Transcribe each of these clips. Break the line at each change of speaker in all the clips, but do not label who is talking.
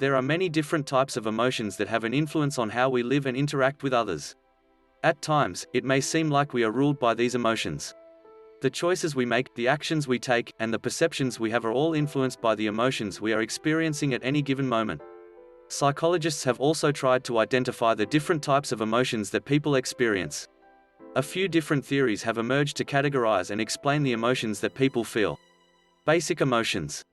There are many different types of emotions that have an influence on how we live and interact with others. At times, it may seem like we are ruled by these emotions. The choices we make, the actions we take, and the perceptions we have are all influenced by the emotions we are experiencing at any given moment. Psychologists have also tried to identify the different types of emotions that people experience. A few different theories have emerged to categorize and explain the emotions that people feel. Basic emotions.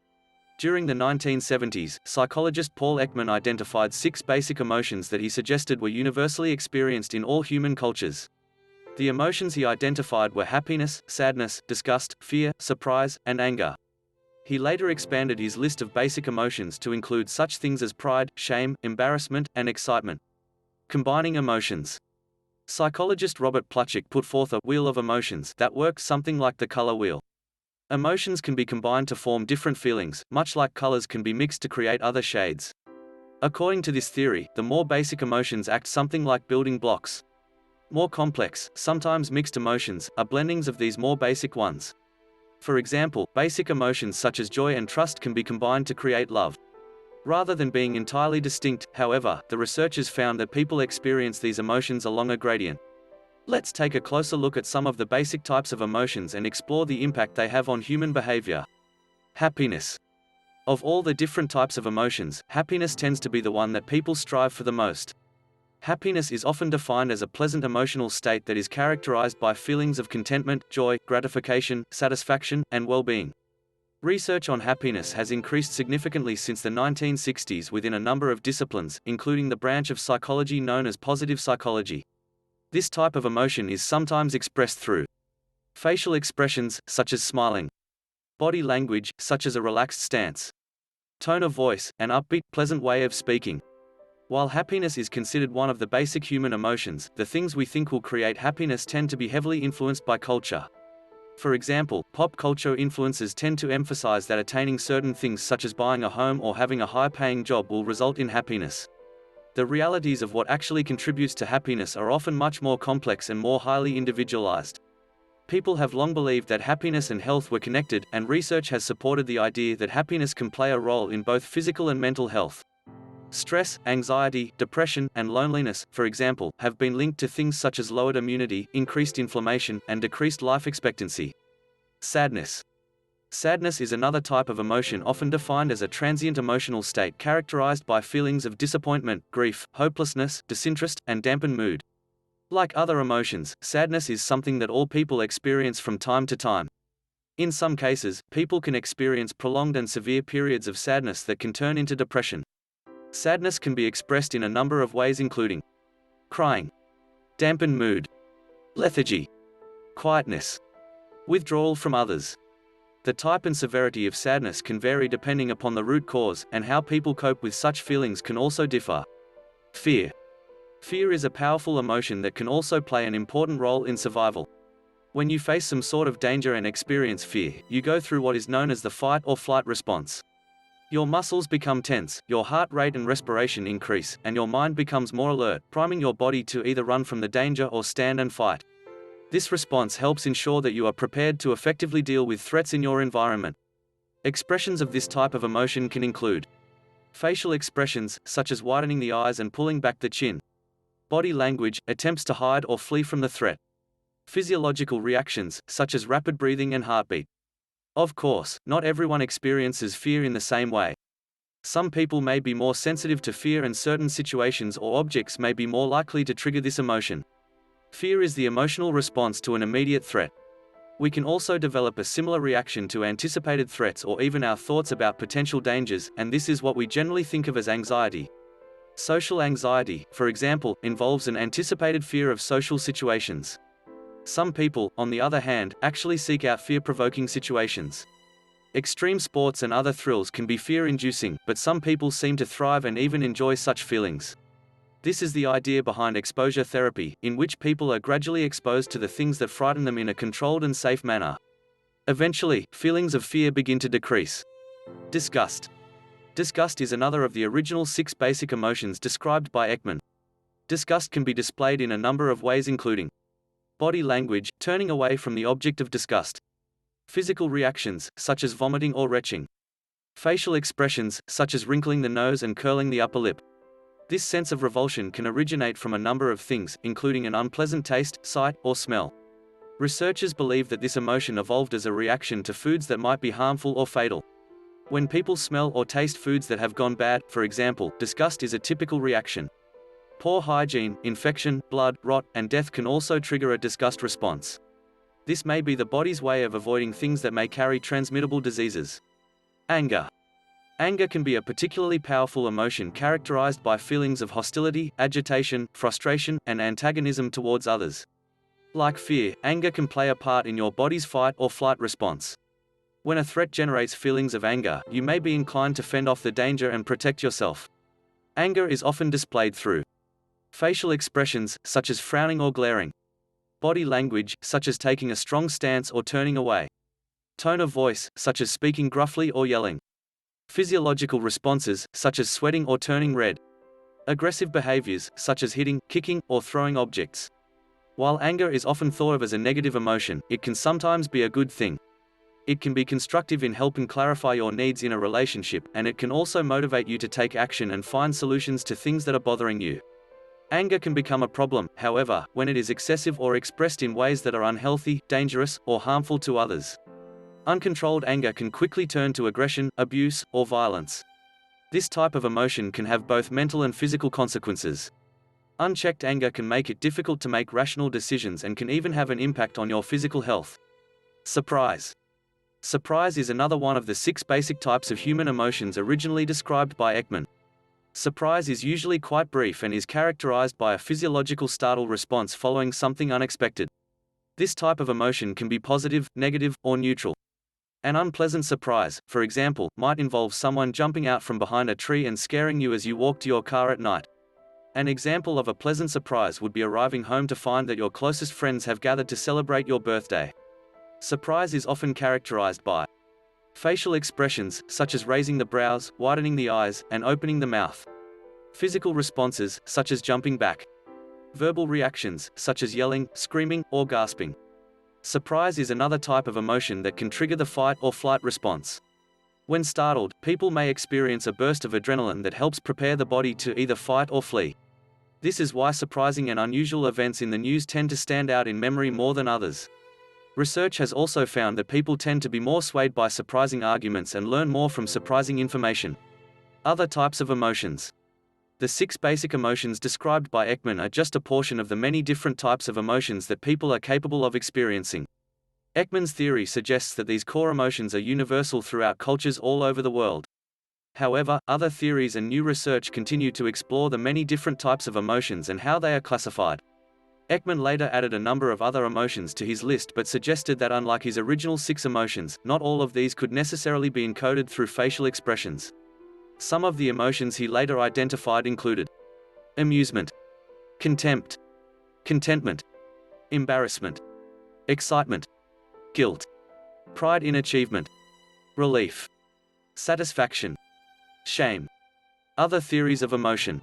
During the 1970s, psychologist Paul Ekman identified 6 basic emotions that he suggested were universally experienced in all human cultures. The emotions he identified were happiness, sadness, disgust, fear, surprise, and anger. He later expanded his list of basic emotions to include such things as pride, shame, embarrassment, and excitement. Combining emotions. Psychologist Robert Plutchik put forth a wheel of emotions that works something like the color wheel. Emotions can be combined to form different feelings, much like colors can be mixed to create other shades. According to this theory, the more basic emotions act something like building blocks. More complex, sometimes mixed emotions, are blendings of these more basic ones. For example, basic emotions such as joy and trust can be combined to create love. Rather than being entirely distinct, however, the researchers found that people experience these emotions along a gradient. Let's take a closer look at some of the basic types of emotions and explore the impact they have on human behavior. Happiness. Of all the different types of emotions, happiness tends to be the one that people strive for the most. Happiness is often defined as a pleasant emotional state that is characterized by feelings of contentment, joy, gratification, satisfaction, and well-being. Research on happiness has increased significantly since the 1960s within a number of disciplines, including the branch of psychology known as positive psychology. This type of emotion is sometimes expressed through facial expressions, such as smiling, body language, such as a relaxed stance, tone of voice, an upbeat, pleasant way of speaking. While happiness is considered one of the basic human emotions, the things we think will create happiness tend to be heavily influenced by culture. For example, pop culture influences tend to emphasize that attaining certain things such as buying a home or having a high-paying job will result in happiness. The realities of what actually contributes to happiness are often much more complex and more highly individualized. People have long believed that happiness and health were connected, and research has supported the idea that happiness can play a role in both physical and mental health. Stress, anxiety, depression, and loneliness, for example, have been linked to things such as lowered immunity, increased inflammation, and decreased life expectancy. Sadness. Sadness is another type of emotion often defined as a transient emotional state characterized by feelings of disappointment, grief, hopelessness, disinterest, and dampened mood. Like other emotions, sadness is something that all people experience from time to time. In some cases, people can experience prolonged and severe periods of sadness that can turn into depression. Sadness can be expressed in a number of ways including crying, dampened mood, lethargy, quietness, withdrawal from others. The type and severity of sadness can vary depending upon the root cause, and how people cope with such feelings can also differ. Fear. Fear is a powerful emotion that can also play an important role in survival. When you face some sort of danger and experience fear, you go through what is known as the fight or flight response. Your muscles become tense, your heart rate and respiration increase, and your mind becomes more alert, priming your body to either run from the danger or stand and fight. This response helps ensure that you are prepared to effectively deal with threats in your environment. Expressions of this type of emotion can include facial expressions, such as widening the eyes and pulling back the chin. Body language, attempts to hide or flee from the threat. Physiological reactions, such as rapid breathing and heartbeat. Of course, not everyone experiences fear in the same way. Some people may be more sensitive to fear, and certain situations or objects may be more likely to trigger this emotion. Fear is the emotional response to an immediate threat. We can also develop a similar reaction to anticipated threats or even our thoughts about potential dangers, and this is what we generally think of as anxiety. Social anxiety, for example, involves an anticipated fear of social situations. Some people, on the other hand, actually seek out fear-provoking situations. Extreme sports and other thrills can be fear-inducing, but some people seem to thrive and even enjoy such feelings. This is the idea behind exposure therapy, in which people are gradually exposed to the things that frighten them in a controlled and safe manner. Eventually, feelings of fear begin to decrease. Disgust. Disgust is another of the original 6 basic emotions described by Ekman. Disgust can be displayed in a number of ways including body language, turning away from the object of disgust. Physical reactions, such as vomiting or retching. Facial expressions, such as wrinkling the nose and curling the upper lip. This sense of revulsion can originate from a number of things, including an unpleasant taste, sight, or smell. Researchers believe that this emotion evolved as a reaction to foods that might be harmful or fatal. When people smell or taste foods that have gone bad, for example, disgust is a typical reaction. Poor hygiene, infection, blood, rot, and death can also trigger a disgust response. This may be the body's way of avoiding things that may carry transmittable diseases. Anger. Anger can be a particularly powerful emotion characterized by feelings of hostility, agitation, frustration, and antagonism towards others. Like fear, anger can play a part in your body's fight or flight response. When a threat generates feelings of anger, you may be inclined to fend off the danger and protect yourself. Anger is often displayed through facial expressions, such as frowning or glaring. Body language, such as taking a strong stance or turning away. Tone of voice, such as speaking gruffly or yelling. Physiological responses, such as sweating or turning red. Aggressive behaviors, such as hitting, kicking, or throwing objects. While anger is often thought of as a negative emotion, it can sometimes be a good thing. It can be constructive in helping clarify your needs in a relationship, and it can also motivate you to take action and find solutions to things that are bothering you. Anger can become a problem, however, when it is excessive or expressed in ways that are unhealthy, dangerous, or harmful to others. Uncontrolled anger can quickly turn to aggression, abuse, or violence. This type of emotion can have both mental and physical consequences. Unchecked anger can make it difficult to make rational decisions and can even have an impact on your physical health. Surprise. Surprise is another one of the 6 basic types of human emotions originally described by Ekman. Surprise is usually quite brief and is characterized by a physiological startle response following something unexpected. This type of emotion can be positive, negative, or neutral. An unpleasant surprise, for example, might involve someone jumping out from behind a tree and scaring you as you walk to your car at night. An example of a pleasant surprise would be arriving home to find that your closest friends have gathered to celebrate your birthday. Surprise is often characterized by facial expressions, such as raising the brows, widening the eyes, and opening the mouth. Physical responses, such as jumping back. Verbal reactions, such as yelling, screaming, or gasping. Surprise is another type of emotion that can trigger the fight or flight response. When startled, people may experience a burst of adrenaline that helps prepare the body to either fight or flee. This is why surprising and unusual events in the news tend to stand out in memory more than others. Research has also found that people tend to be more swayed by surprising arguments and learn more from surprising information. Other types of emotions. The 6 basic emotions described by Ekman are just a portion of the many different types of emotions that people are capable of experiencing. Ekman's theory suggests that these core emotions are universal throughout cultures all over the world. However, other theories and new research continue to explore the many different types of emotions and how they are classified. Ekman later added a number of other emotions to his list but suggested that unlike his original 6 emotions, not all of these could necessarily be encoded through facial expressions. Some of the emotions he later identified included amusement, contempt, contentment, embarrassment, excitement, guilt, pride in achievement, relief, satisfaction, shame. Other theories of emotion.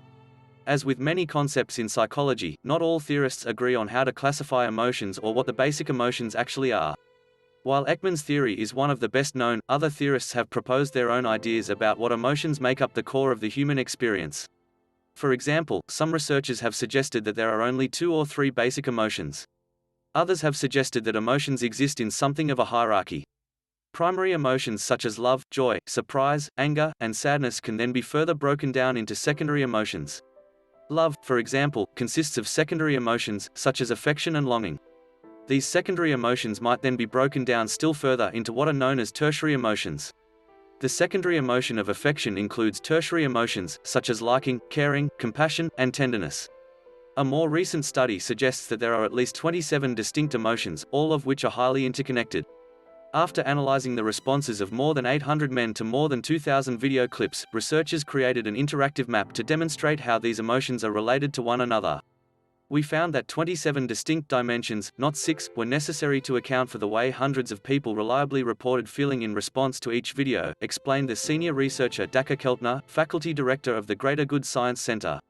As with many concepts in psychology, not all theorists agree on how to classify emotions or what the basic emotions actually are. While Ekman's theory is one of the best known, other theorists have proposed their own ideas about what emotions make up the core of the human experience. For example, some researchers have suggested that there are only 2 or 3 basic emotions. Others have suggested that emotions exist in something of a hierarchy. Primary emotions such as love, joy, surprise, anger, and sadness can then be further broken down into secondary emotions. Love, for example, consists of secondary emotions, such as affection and longing. These secondary emotions might then be broken down still further into what are known as tertiary emotions. The secondary emotion of affection includes tertiary emotions, such as liking, caring, compassion, and tenderness. A more recent study suggests that there are at least 27 distinct emotions, all of which are highly interconnected. After analyzing the responses of more than 800 men to more than 2,000 video clips, researchers created an interactive map to demonstrate how these emotions are related to one another. We found that 27 distinct dimensions, not 6, were necessary to account for the way hundreds of people reliably reported feeling in response to each video, explained the senior researcher Daka Keltner, faculty director of the Greater Good Science Center.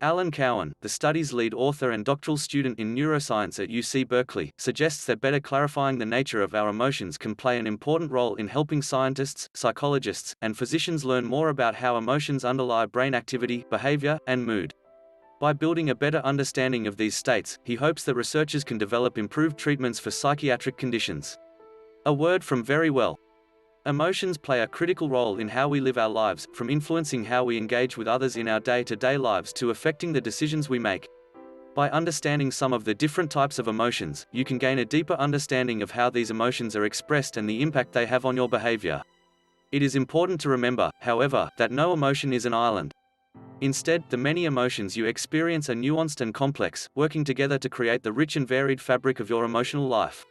Alan Cowan, the study's lead author and doctoral student in neuroscience at UC Berkeley, suggests that better clarifying the nature of our emotions can play an important role in helping scientists, psychologists, and physicians learn more about how emotions underlie brain activity, behavior, and mood. By building a better understanding of these states, he hopes that researchers can develop improved treatments for psychiatric conditions. A word from Very Well. Emotions play a critical role in how we live our lives, from influencing how we engage with others in our day-to-day lives to affecting the decisions we make. By understanding some of the different types of emotions, you can gain a deeper understanding of how these emotions are expressed and the impact they have on your behavior. It is important to remember, however, that no emotion is an island. Instead, the many emotions you experience are nuanced and complex, working together to create the rich and varied fabric of your emotional life.